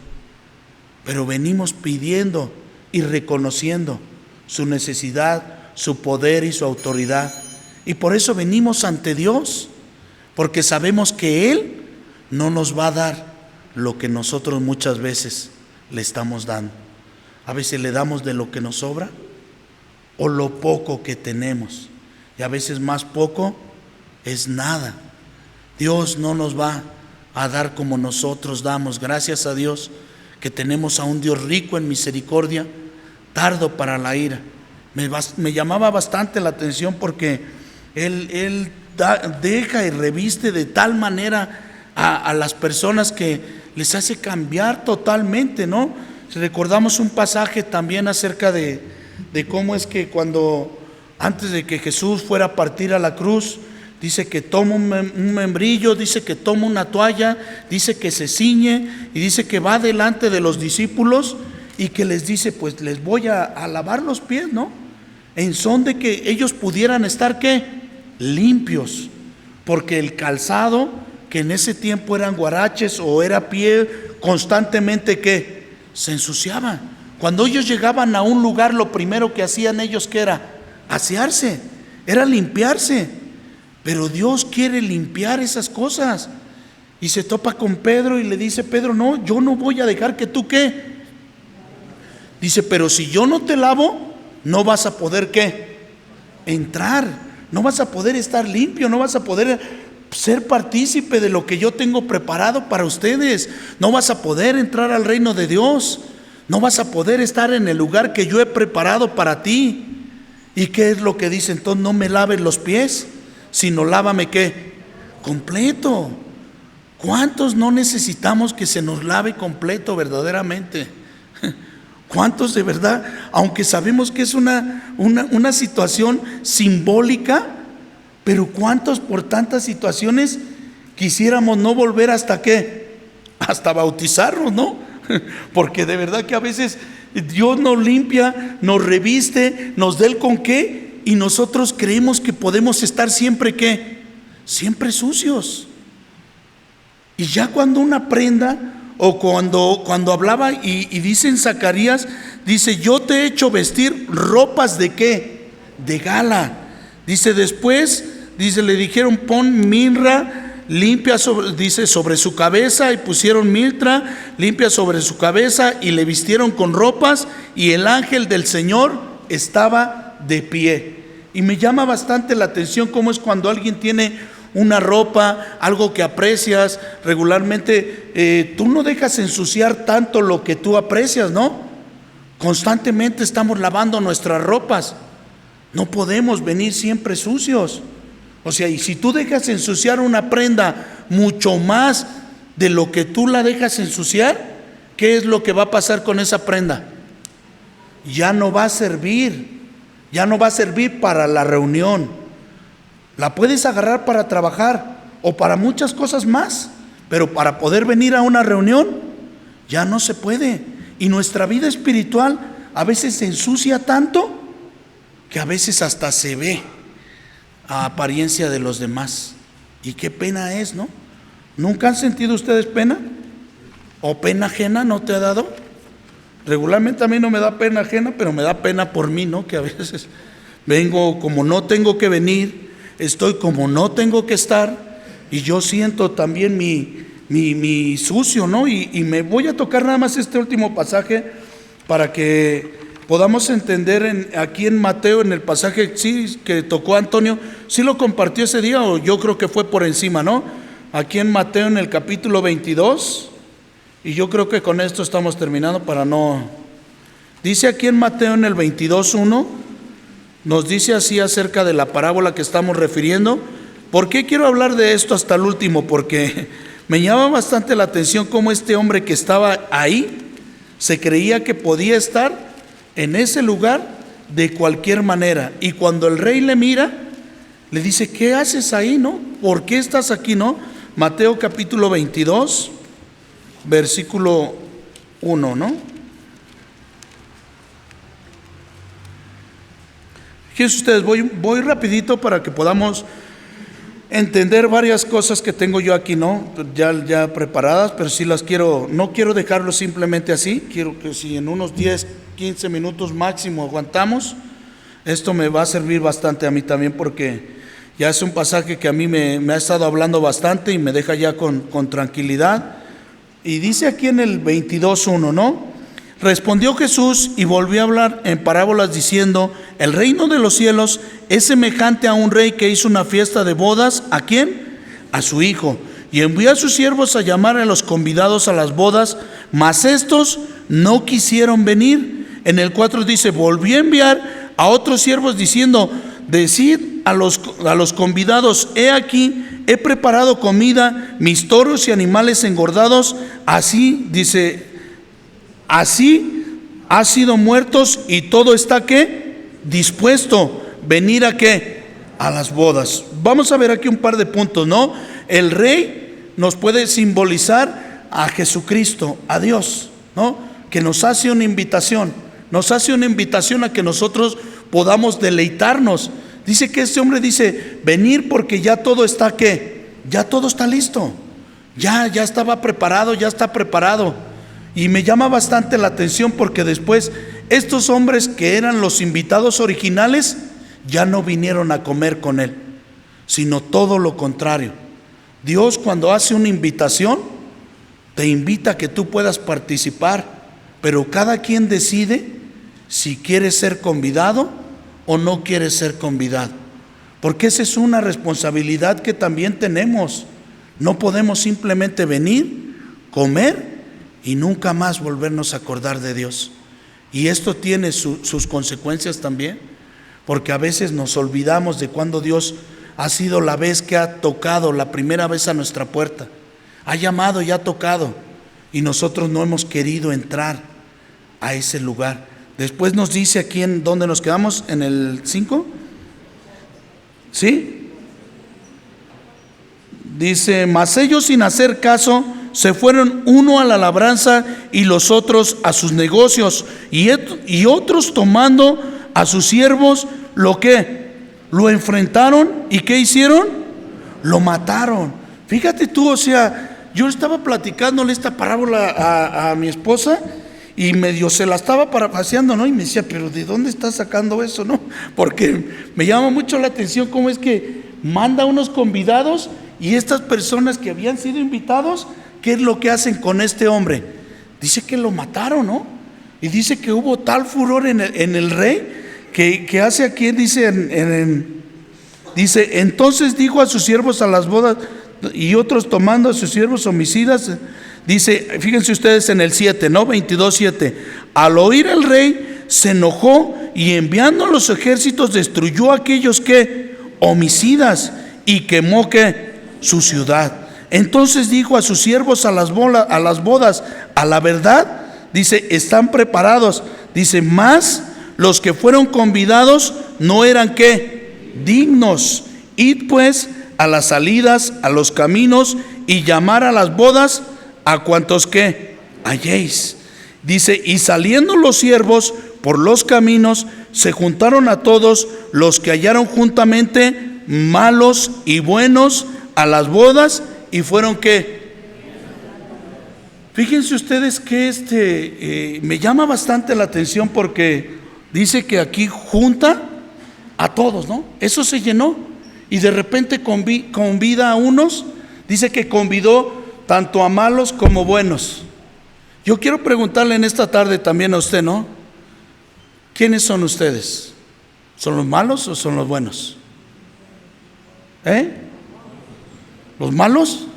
pero venimos pidiendo y reconociendo su necesidad, su poder y su autoridad. Y por eso venimos ante Dios, porque sabemos que Él no nos va a dar lo que nosotros muchas veces le estamos dando. A veces le damos de lo que nos sobra o lo poco que tenemos, y a veces más poco es nada. Dios no nos va a dar como nosotros damos. Gracias a Dios que tenemos a un Dios rico en misericordia, tardo para la ira. Me llamaba bastante la atención porque Él deja y reviste de tal manera a las personas que les hace cambiar totalmente, ¿no? Recordamos un pasaje también acerca de cómo es que antes de que Jesús fuera a partir a la cruz, dice que toma un membrillo, dice que toma una toalla, dice que se ciñe y dice que va delante de los discípulos y que les dice, pues les voy a lavar los pies, ¿no? En son de que ellos pudieran estar, ¿qué? Limpios, porque el calzado, que en ese tiempo eran guaraches o era pie, constantemente, ¿qué? Se ensuciaba. Cuando ellos llegaban a un lugar, lo primero que hacían ellos, ¿qué era? Asearse, era limpiarse. Pero Dios quiere limpiar esas cosas. Y se topa con Pedro y le dice, Pedro, no, yo no voy a dejar que tú, ¿qué? Dice, pero si yo no te lavo, no vas a poder, ¿qué? Entrar, no vas a poder estar limpio, no vas a poder ser partícipe de lo que yo tengo preparado para ustedes. No vas a poder entrar al reino de Dios, no vas a poder estar en el lugar que yo he preparado para ti. ¿Y qué es lo que dice? Entonces no me laves los pies, sino lávame, ¿qué? Completo. ¿Cuántos no necesitamos que se nos lave completo verdaderamente? ¿Cuántos de verdad, aunque sabemos que es una situación simbólica, pero cuántos por tantas situaciones quisiéramos no volver hasta qué? Hasta bautizarnos, ¿no? Porque de verdad que a veces Dios nos limpia, nos reviste, nos da el con qué, y nosotros creemos que podemos estar siempre, ¿qué? Siempre sucios. Y ya cuando una prenda, o cuando hablaba y dice en Zacarías, dice, yo te he hecho vestir ropas de ¿qué? De gala. Dice después, dice, le dijeron, pon mirra limpia sobre su cabeza, y pusieron mirra limpia sobre su cabeza y le vistieron con ropas, y el ángel del Señor estaba de pie. Y me llama bastante la atención cómo es cuando alguien tiene una ropa, algo que aprecias regularmente, tú no dejas ensuciar tanto lo que tú aprecias, ¿no? Constantemente estamos lavando nuestras ropas, no podemos venir siempre sucios. O sea, y si tú dejas ensuciar una prenda mucho más de lo que tú la dejas ensuciar, ¿qué es lo que va a pasar con esa prenda? Ya no va a servir, ya no va a servir para la reunión. La puedes agarrar para trabajar o para muchas cosas más, pero para poder venir a una reunión ya no se puede. Y nuestra vida espiritual a veces se ensucia tanto que a veces hasta se ve a apariencia de los demás. Y qué pena es, ¿no? ¿Nunca han sentido ustedes pena? ¿O pena ajena no te ha dado? Regularmente a mí no me da pena ajena, pero me da pena por mí, ¿no? Que a veces vengo como no tengo que venir, estoy como no tengo que estar, y yo siento también mi sucio, ¿no? Y me voy a tocar nada más este último pasaje para que podamos entender aquí en Mateo, en el pasaje sí que tocó Antonio, sí lo compartió ese día, o yo creo que fue por encima, ¿no? Aquí en Mateo, en el capítulo 22, y yo creo que con esto estamos terminando para no... Dice aquí en Mateo, en el 22:1, nos dice así acerca de la parábola que estamos refiriendo. ¿Por qué quiero hablar de esto hasta el último? Porque me llama bastante la atención cómo este hombre que estaba ahí se creía que podía estar en ese lugar de cualquier manera, y cuando el rey le mira, le dice, ¿qué haces ahí, no? ¿Por qué estás aquí, no? Mateo capítulo 22, versículo 1, ¿no? Fíjense ustedes, voy rapidito para que podamos entender varias cosas que tengo yo aquí, ¿no? Ya preparadas, pero sí las no quiero dejarlo simplemente así. Quiero que si en unos 10, 15 minutos máximo aguantamos, esto me va a servir bastante a mí también, porque ya es un pasaje que a mí me ha estado hablando bastante y me deja ya con tranquilidad. Y dice aquí en el 22:1, ¿no? Respondió Jesús y volvió a hablar en parábolas diciendo, el reino de los cielos es semejante a un rey que hizo una fiesta de bodas. ¿A quién? a su hijo. Y envió a sus siervos a llamar a los convidados a las bodas, mas estos no quisieron venir. En el 4 dice: volvió a enviar a otros siervos diciendo: decid a los convidados, he aquí, he preparado comida, mis toros y animales engordados, así, dice, así ha sido muertos y todo está, ¿qué? Dispuesto. ¿Venir a qué? A las bodas. Vamos a ver aquí un par de puntos, ¿no? El rey nos puede simbolizar a Jesucristo, a Dios, ¿no? Que nos hace una invitación, a que nosotros podamos deleitarnos. Dice que este hombre dice: venir porque ya todo está, ¿qué? Ya todo está listo, ya estaba preparado, ya está preparado. Y me llama bastante la atención porque después estos hombres que eran los invitados originales ya no vinieron a comer con él, sino todo lo contrario. Dios, cuando hace una invitación, te invita a que tú puedas participar, pero cada quien decide si quiere ser convidado o no quiere ser convidado, porque esa es una responsabilidad que también tenemos. No podemos simplemente venir, comer y nunca más volvernos a acordar de Dios. Y esto tiene sus consecuencias también, porque a veces nos olvidamos de cuando Dios ha sido la vez que ha tocado la primera vez a nuestra puerta, ha llamado y ha tocado, y nosotros no hemos querido entrar a ese lugar. Después nos dice aquí en donde nos quedamos, en el 5, ¿sí? Dice: mas ellos, sin hacer caso, se fueron, uno a la labranza y los otros a sus negocios, y otros, tomando a sus siervos, ¿lo qué? Lo enfrentaron, ¿y qué hicieron? Lo mataron. Fíjate tú, o sea, yo estaba platicándole esta parábola a mi esposa y medio se la estaba parafaseando, ¿no? Y me decía: pero ¿de dónde estás sacando eso, no? Porque me llama mucho la atención cómo es que manda unos convidados, y estas personas que habían sido invitados, ¿qué es lo que hacen con este hombre? Dice que lo mataron, ¿no? Y dice que hubo tal furor en el rey que hace aquí, dice, dice: entonces dijo a sus siervos a las bodas, y otros tomando a sus siervos homicidas. Dice, fíjense ustedes en el 7, ¿no? 22:7. Al oír el rey se enojó y enviando a los ejércitos destruyó a aquellos que homicidas y quemó que su ciudad. Entonces dijo a sus siervos a las bodas: a la verdad, dice, están preparados. Dice: mas los que fueron convidados no eran, ¿qué? Dignos. Id pues a las salidas, a los caminos, y llamar a las bodas a cuantos que halléis. Dice: y saliendo los siervos por los caminos, se juntaron a todos los que hallaron juntamente, malos y buenos, a las bodas, y fueron ¿qué? Fíjense ustedes que me llama bastante la atención, porque dice que aquí junta a todos, ¿no? Eso se llenó, y de repente convida a unos. Dice que convidó tanto a malos como buenos. Yo quiero preguntarle en esta tarde también a usted, ¿no? ¿Quiénes son ustedes? ¿Son los malos o son los buenos? ¿Los malos?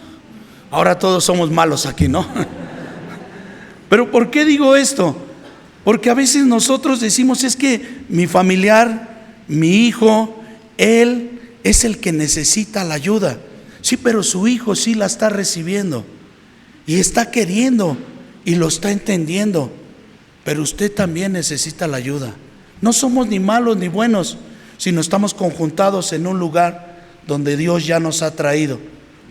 Ahora todos somos malos aquí, ¿no? Pero ¿por qué digo esto? Porque a veces nosotros decimos: es que mi familiar, mi hijo, él es el que necesita la ayuda. Sí, pero su hijo sí la está recibiendo y está queriendo y lo está entendiendo, pero usted también necesita la ayuda. No somos ni malos ni buenos, sino estamos conjuntados en un lugar donde Dios ya nos ha traído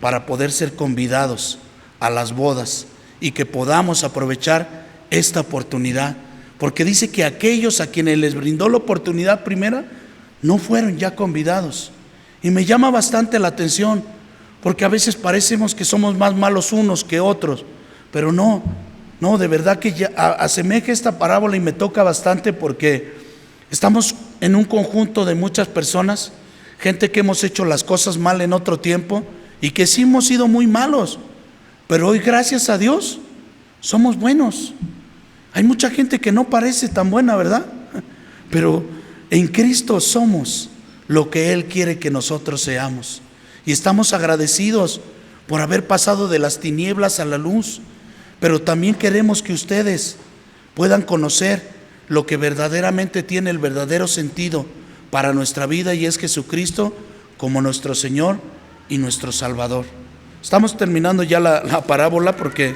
para poder ser convidados a las bodas, y que podamos aprovechar esta oportunidad, porque dice que aquellos a quienes les brindó la oportunidad primera no fueron ya convidados. Y me llama bastante la atención, porque a veces parecemos que somos más malos unos que otros, pero no, de verdad que ya asemeja esta parábola y me toca bastante, porque estamos en un conjunto de muchas personas, gente que hemos hecho las cosas mal en otro tiempo y que sí hemos sido muy malos, pero hoy, gracias a Dios, somos buenos. Hay mucha gente que no parece tan buena, ¿verdad? Pero en Cristo somos lo que Él quiere que nosotros seamos. y estamos agradecidos por haber pasado de las tinieblas a la luz, pero también queremos que ustedes puedan conocer lo que verdaderamente tiene el verdadero sentido para nuestra vida, y es Jesucristo como nuestro Señor y nuestro Salvador. Estamos terminando ya la parábola, porque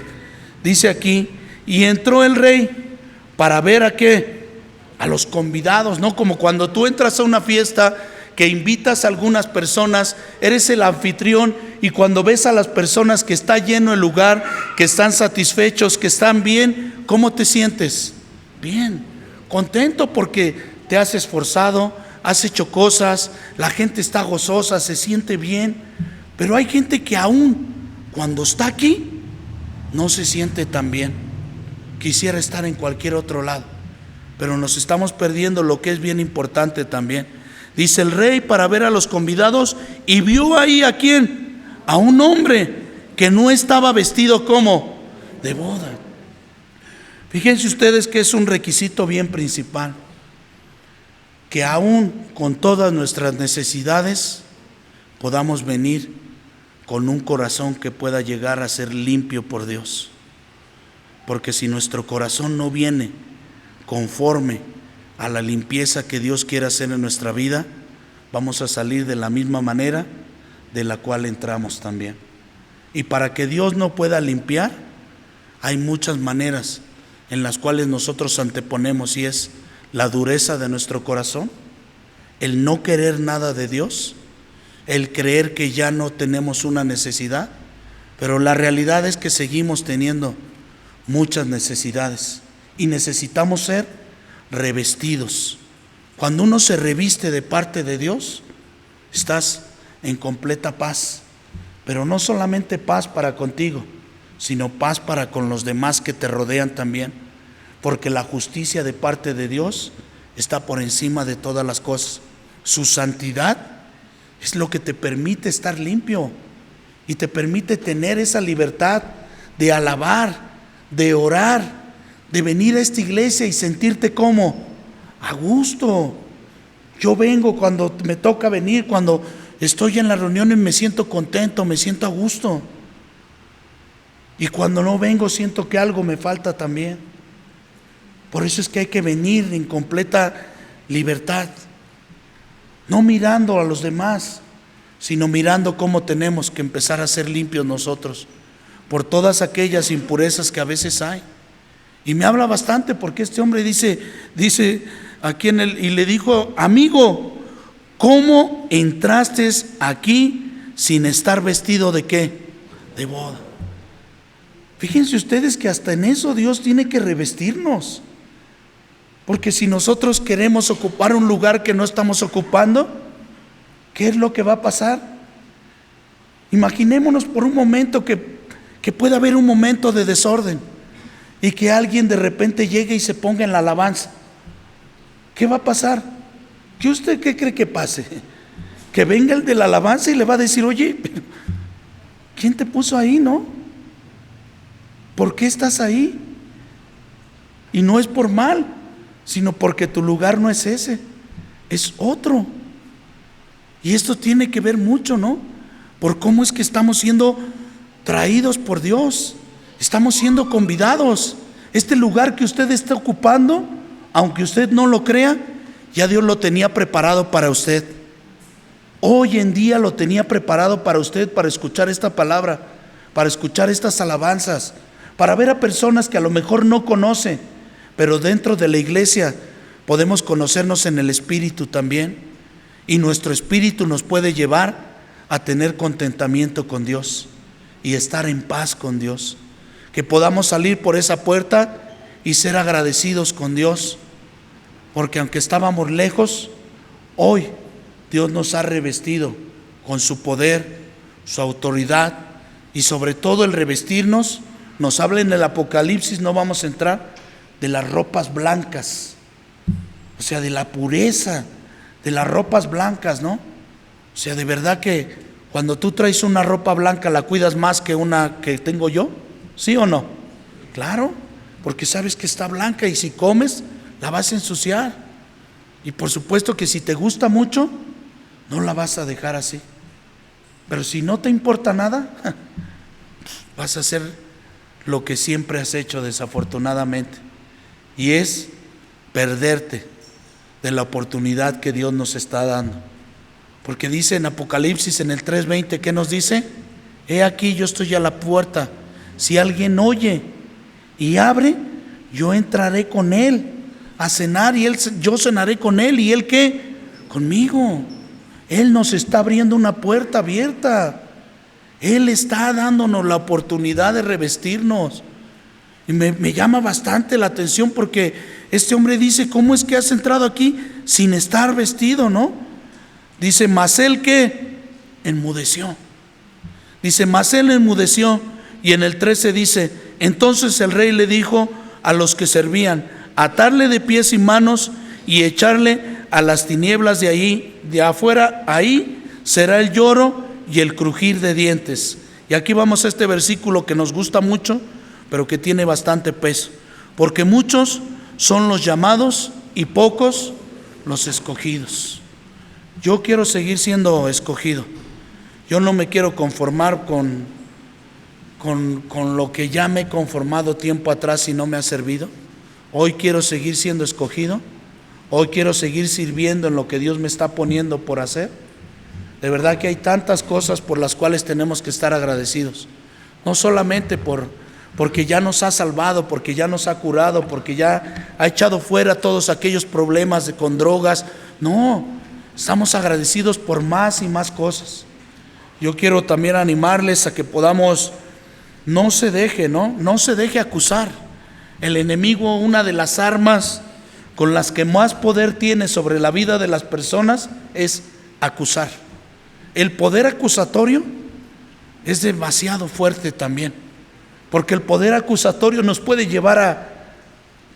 dice aquí: y entró el rey para ver a qué, a los convidados, ¿no? Como cuando tú entras a una fiesta que invitas a algunas personas, eres el anfitrión, y cuando ves a las personas que está lleno el lugar, que están satisfechos, que están bien, ¿cómo te sientes? Bien, contento, porque te has esforzado, has hecho cosas, la gente está gozosa, se siente bien. Pero hay gente que aún cuando está aquí no se siente tan bien, quisiera estar en cualquier otro lado, pero nos estamos perdiendo lo que es bien importante también. Dice el rey para ver a los convidados, y vio ahí ¿a quién? A un hombre que no estaba vestido como de boda. Fíjense ustedes que es un requisito bien principal, que aún con todas nuestras necesidades podamos venir con un corazón que pueda llegar a ser limpio por Dios. Porque si nuestro corazón no viene conforme a la limpieza que Dios quiere hacer en nuestra vida, vamos a salir de la misma manera de la cual entramos también. Y para que Dios no pueda limpiar, hay muchas maneras en las cuales nosotros anteponemos, y es la dureza de nuestro corazón, el no querer nada de Dios, el creer que ya no tenemos una necesidad, pero la realidad es que seguimos teniendo muchas necesidades y necesitamos ser revestidos. Cuando uno se reviste de parte de Dios, estás en completa paz, pero no solamente paz para contigo, sino paz para con los demás que te rodean también, porque la justicia de parte de Dios está por encima de todas las cosas. Su santidad es lo que te permite estar limpio y te permite tener esa libertad de alabar, de orar, de venir a esta iglesia y sentirte como a gusto. Yo vengo cuando me toca venir, cuando estoy en las reuniones me siento contento, me siento a gusto, y cuando no vengo siento que algo me falta también. Por eso es que hay que venir en completa libertad, no mirando a los demás, sino mirando cómo tenemos que empezar a ser limpios nosotros por todas aquellas impurezas que a veces hay. Y me habla bastante, porque este hombre dice aquí y le dijo: amigo, ¿cómo entraste aquí sin estar vestido de qué? De boda. Fíjense ustedes que hasta en eso Dios tiene que revestirnos, porque si nosotros queremos ocupar un lugar que no estamos ocupando, ¿qué es lo que va a pasar? Imaginémonos por un momento que pueda haber un momento de desorden y que alguien de repente llegue y se ponga en la alabanza. ¿Qué va a pasar? ¿Qué usted qué cree que pase? Que venga el de la alabanza y le va a decir: oye, ¿quién te puso ahí, no? ¿Por qué estás ahí? Y no es por mal, sino porque tu lugar no es ese, es otro. Y esto tiene que ver mucho, ¿no? Por cómo es que estamos siendo traídos por Dios, estamos siendo convidados. Este lugar que usted está ocupando, aunque usted no lo crea, ya Dios lo tenía preparado para usted. Hoy en día lo tenía preparado para usted, para escuchar esta palabra, para escuchar estas alabanzas, para ver a personas que a lo mejor no conoce, pero dentro de la iglesia podemos conocernos en el Espíritu también, y nuestro espíritu nos puede llevar a tener contentamiento con Dios y estar en paz con Dios. Que podamos salir por esa puerta y ser agradecidos con Dios, porque aunque estábamos lejos, hoy Dios nos ha revestido con su poder, su autoridad, y sobre todo el revestirnos, nos habla en el Apocalipsis, no vamos a entrar, de las ropas blancas, o sea, de la pureza, de las ropas blancas, ¿no? O sea, de verdad que cuando tú traes una ropa blanca, ¿la cuidas más que una que tengo yo? ¿Sí o no? Claro, porque sabes que está blanca, y si comes, la vas a ensuciar. Y por supuesto que si te gusta mucho, no la vas a dejar así. Pero si no te importa nada, vas a hacer lo que siempre has hecho desafortunadamente, y es perderte de la oportunidad que Dios nos está dando. Porque dice en Apocalipsis en el 3:20, ¿qué nos dice? He aquí, yo estoy a la puerta. Si alguien oye y abre, yo entraré con él a cenar, y yo cenaré con él, y él ¿qué? Conmigo. Él nos está abriendo una puerta abierta. Él está dándonos la oportunidad de revestirnos. Y me llama bastante la atención, porque este hombre dice: ¿cómo es que has entrado aquí sin estar vestido, no? Dice: mas él ¿qué? Enmudeció. Dice: mas él enmudeció. Y en el 13 dice: entonces el rey le dijo a los que servían: atarle de pies y manos y echarle a las tinieblas de ahí, de afuera. Ahí será el lloro y el crujir de dientes. Y aquí vamos a este versículo que nos gusta mucho, pero que tiene bastante peso. Porque muchos son los llamados y pocos los escogidos. Yo quiero seguir siendo escogido. Yo no me quiero conformar con lo que ya me he conformado tiempo atrás y no me ha servido. Hoy quiero seguir siendo escogido. Hoy quiero seguir sirviendo en lo que Dios me está poniendo por hacer. De verdad que hay tantas cosas por las cuales tenemos que estar agradecidos. No solamente porque ya nos ha salvado, porque ya nos ha curado, porque ya ha echado fuera todos aquellos problemas con drogas. No, estamos agradecidos por más y más cosas. Yo quiero también animarles a que podamos, no se deje acusar. El enemigo, una de las armas con las que más poder tiene sobre la vida de las personas, es acusar. El poder acusatorio es demasiado fuerte también, porque el poder acusatorio nos puede llevar a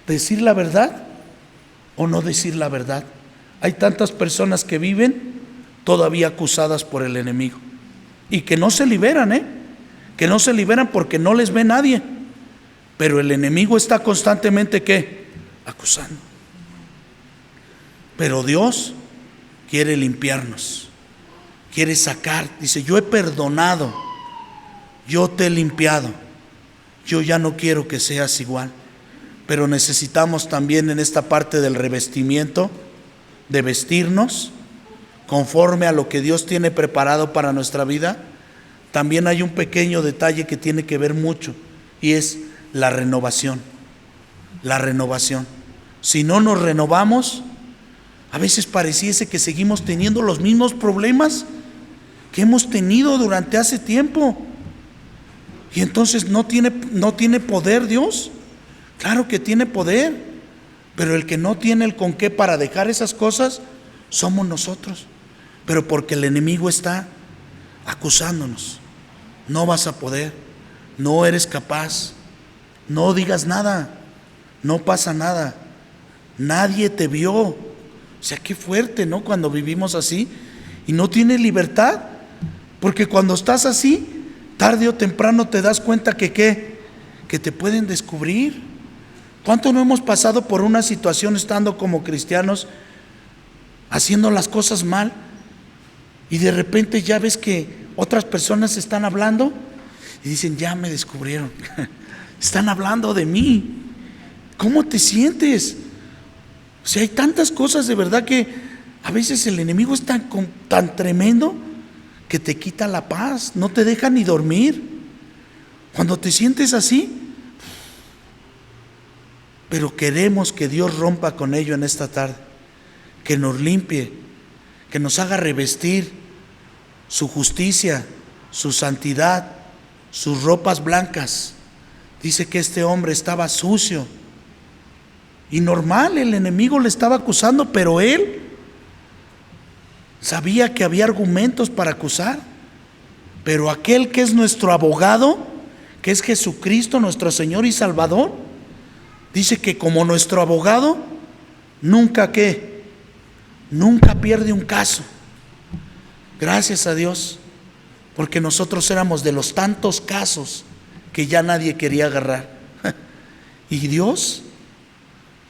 decir la verdad o no decir la verdad. Hay tantas personas que viven todavía acusadas por el enemigo y que no se liberan, que no se liberan porque no les ve nadie, pero el enemigo está constantemente ¿qué? Acusando. Pero Dios quiere limpiarnos, quiere sacar. Dice: yo he perdonado, yo te he limpiado, yo ya no quiero que seas igual. Pero necesitamos también en esta parte del revestimiento, de vestirnos conforme a lo que Dios tiene preparado para nuestra vida. También hay un pequeño detalle que tiene que ver mucho, y es la renovación. La renovación. Si no nos renovamos, a veces pareciese que seguimos teniendo los mismos problemas que hemos tenido durante hace tiempo. Y entonces no tiene poder Dios. Claro que tiene poder, pero el que no tiene el con qué para dejar esas cosas somos nosotros. Pero porque el enemigo está acusándonos: no vas a poder, no eres capaz, no digas nada, no pasa nada, nadie te vio. O sea, qué fuerte, ¿no? Cuando vivimos así y no tienes libertad, porque cuando estás así, tarde o temprano te das cuenta que te pueden descubrir. ¿Cuánto no hemos pasado por una situación estando como cristianos, haciendo las cosas mal, y de repente ya ves que otras personas están hablando y dicen: ya me descubrieron, están hablando de mí? ¿Cómo te sientes? O sea, hay tantas cosas de verdad que a veces el enemigo es tan tremendo que te quita la paz, no te deja ni dormir. Cuando te sientes así, pero queremos que Dios rompa con ello en esta tarde, que nos limpie, que nos haga revestir su justicia, su santidad, sus ropas blancas. Dice que este hombre estaba sucio. Y normal, el enemigo le estaba acusando, pero él sabía que había argumentos para acusar. Pero aquel que es nuestro abogado, que es Jesucristo, nuestro Señor y Salvador, dice que como nuestro abogado, nunca pierde un caso. Gracias a Dios, porque nosotros éramos de los tantos casos que ya nadie quería agarrar. Y Dios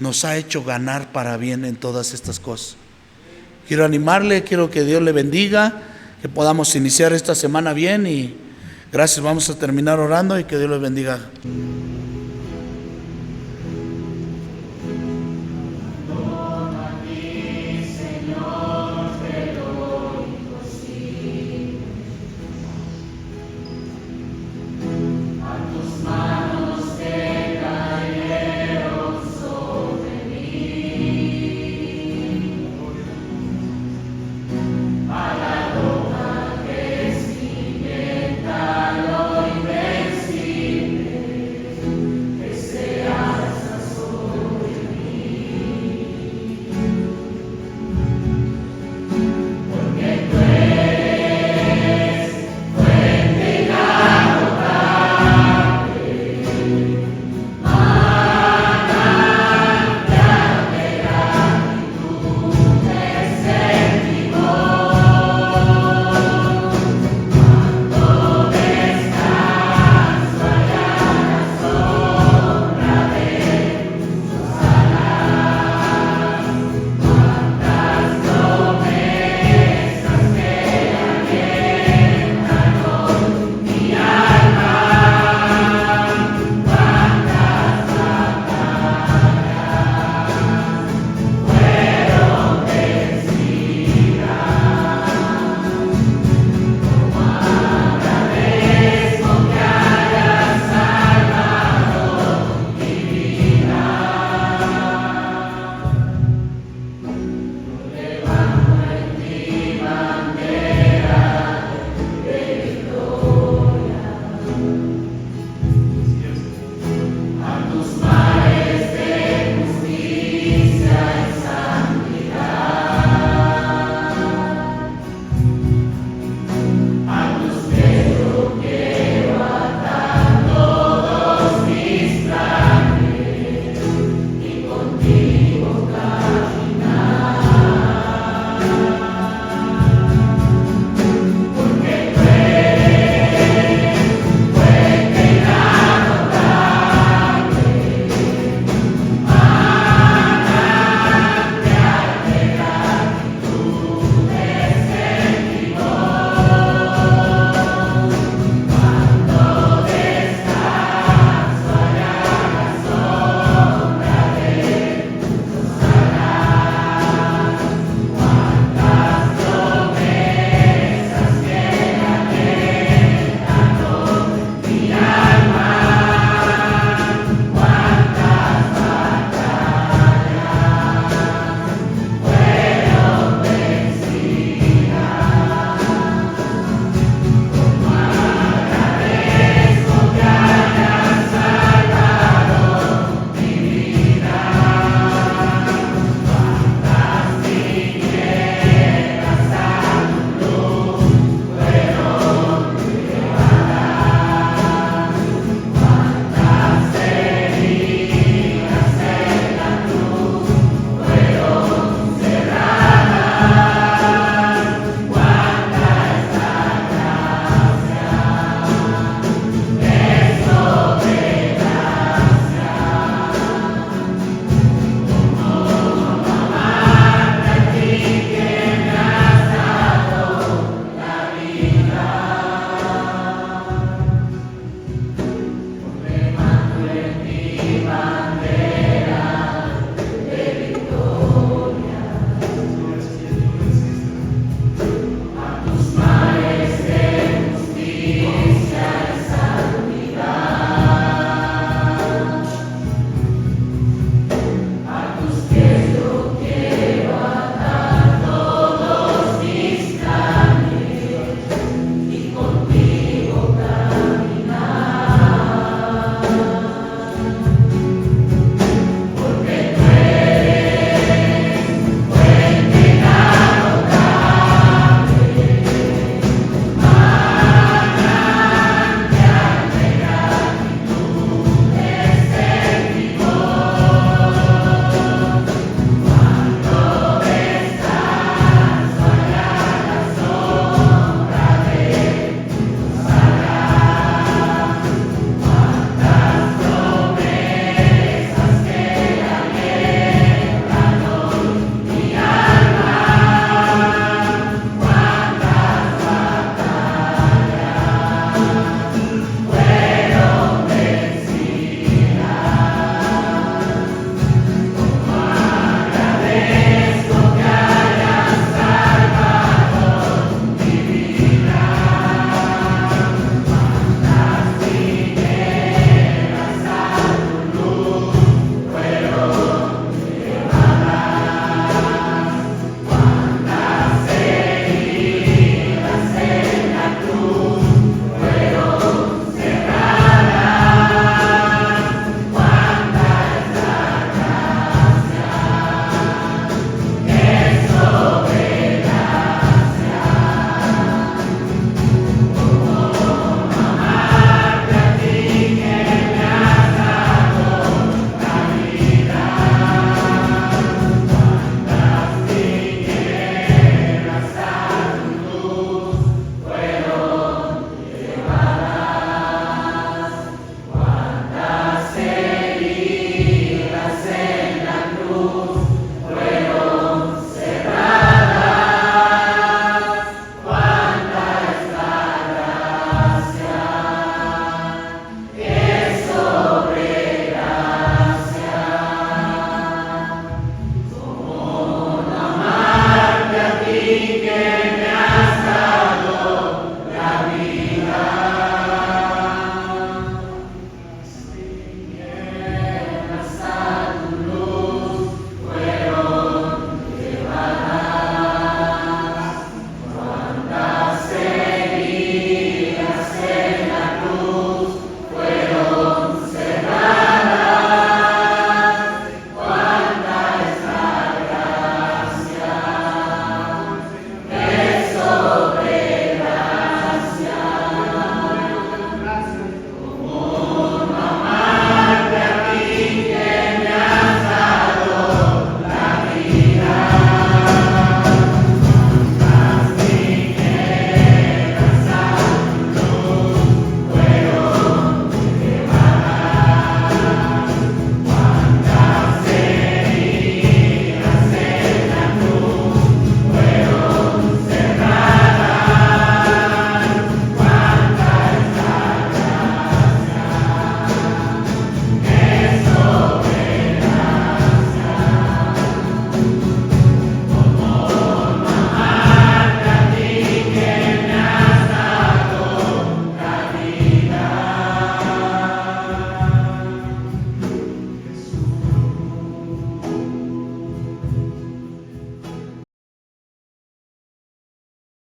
nos ha hecho ganar para bien en todas estas cosas. Quiero animarle, quiero que Dios le bendiga, que podamos iniciar esta semana bien y gracias. Vamos a terminar orando y que Dios los bendiga.